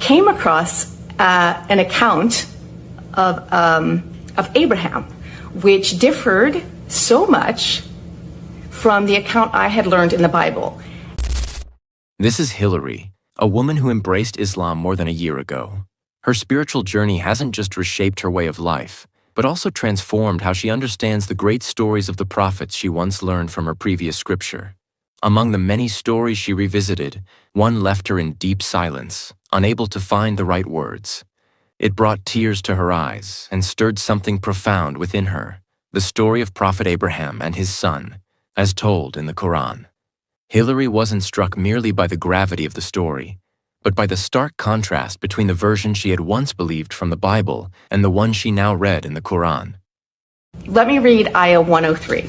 came across an account of Abraham, which differed so much from the account I had learned in the Bible. This is Hillary, a woman who embraced Islam more than a year ago. Her spiritual journey hasn't just reshaped her way of life, but also transformed how she understands the great stories of the prophets she once learned from her previous scripture. Among the many stories she revisited, one left her in deep silence, unable to find the right words. It brought tears to her eyes and stirred something profound within her, the story of Prophet Abraham and his son, as told in the Quran. Hillary wasn't struck merely by the gravity of the story, but by the stark contrast between the version she had once believed from the Bible and the one she now read in the Quran. Let me read Ayah 102.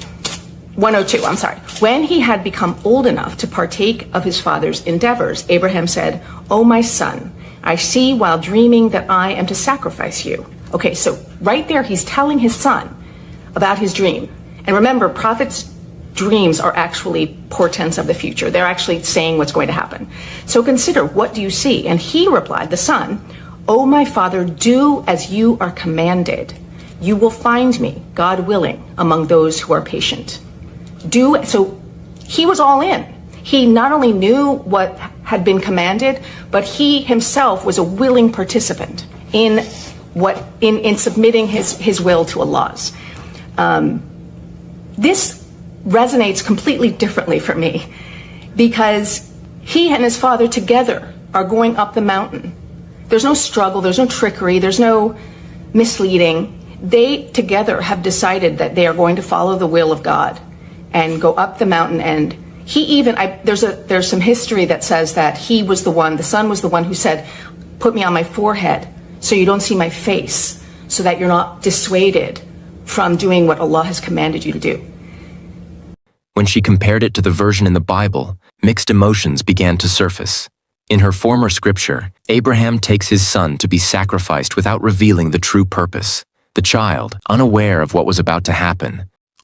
When he had become old enough to partake of his father's endeavors, Abraham said, "O my son, I see while dreaming that I am to sacrifice you." Okay, so right there he's telling his son about his dream. And remember, prophets' dreams are actually portents of the future. They're actually saying what's going to happen. So consider, what do you see? And he replied, the son, "O my father, do as you are commanded. You will find me, God willing, among those who are patient." So he was all in. He not only knew what had been commanded, but he himself was a willing participant in submitting his will to Allah's. This resonates completely differently for me, because he and his father together are going up the mountain. There's no struggle, there's no trickery, there's no misleading. They together have decided that they are going to follow the will of God and go up the mountain. And there's some history that says that the son was the one who said, "Put me on my forehead so you don't see my face, so that you're not dissuaded from doing what Allah has commanded you to do." When she compared it to the version in the Bible, mixed emotions began to surface. In her former scripture, Abraham takes his son to be sacrificed without revealing the true purpose. The child, unaware of what was about to happen,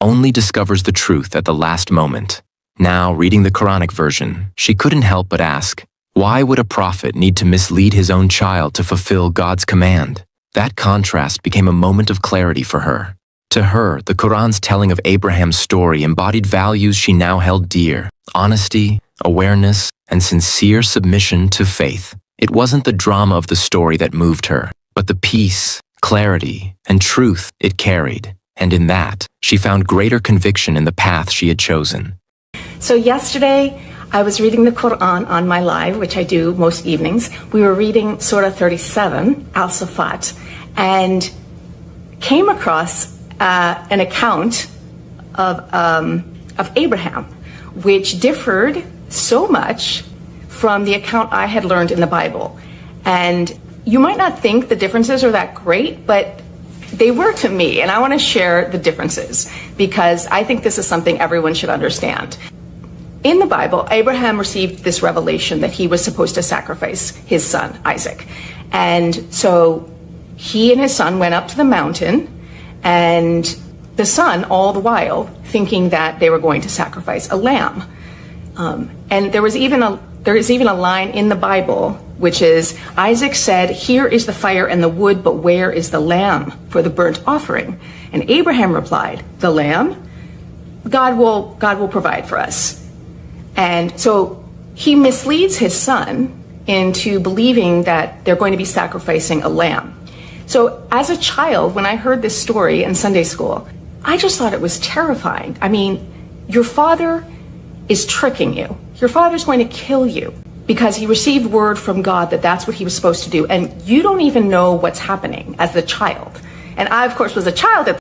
only discovers the truth at the last moment. Now, reading the Quranic version, she couldn't help but ask, why would a prophet need to mislead his own child to fulfill God's command? That contrast became a moment of clarity for her. To her, the Quran's telling of Abraham's story embodied values she now held dear: honesty, awareness, and sincere submission to faith. It wasn't the drama of the story that moved her, but the peace, clarity, and truth it carried. And in that, she found greater conviction in the path she had chosen. So yesterday, I was reading the Quran on my live, which I do most evenings. We were reading Surah 37, Al-Safat, and came across an account of Abraham, which differed so much from the account I had learned in the Bible. And you might not think the differences are that great, but they were to me, and I want to share the differences because I think this is something everyone should understand. In the Bible, Abraham received this revelation that he was supposed to sacrifice his son, Isaac. And so he and his son went up to the mountain, and the son, all the while, thinking that they were going to sacrifice a lamb. And there is even a line in the Bible which is, Isaac said, "Here is the fire and the wood, but where is the lamb for the burnt offering?" And Abraham replied, "The lamb? God will provide for us." And so he misleads his son into believing that they're going to be sacrificing a lamb. So as a child, when I heard this story in Sunday school, I just thought it was terrifying. I mean, your father is tricking you. Your father's going to kill you because he received word from God that that's what he was supposed to do. And you don't even know what's happening as the child. And I, of course, was a child at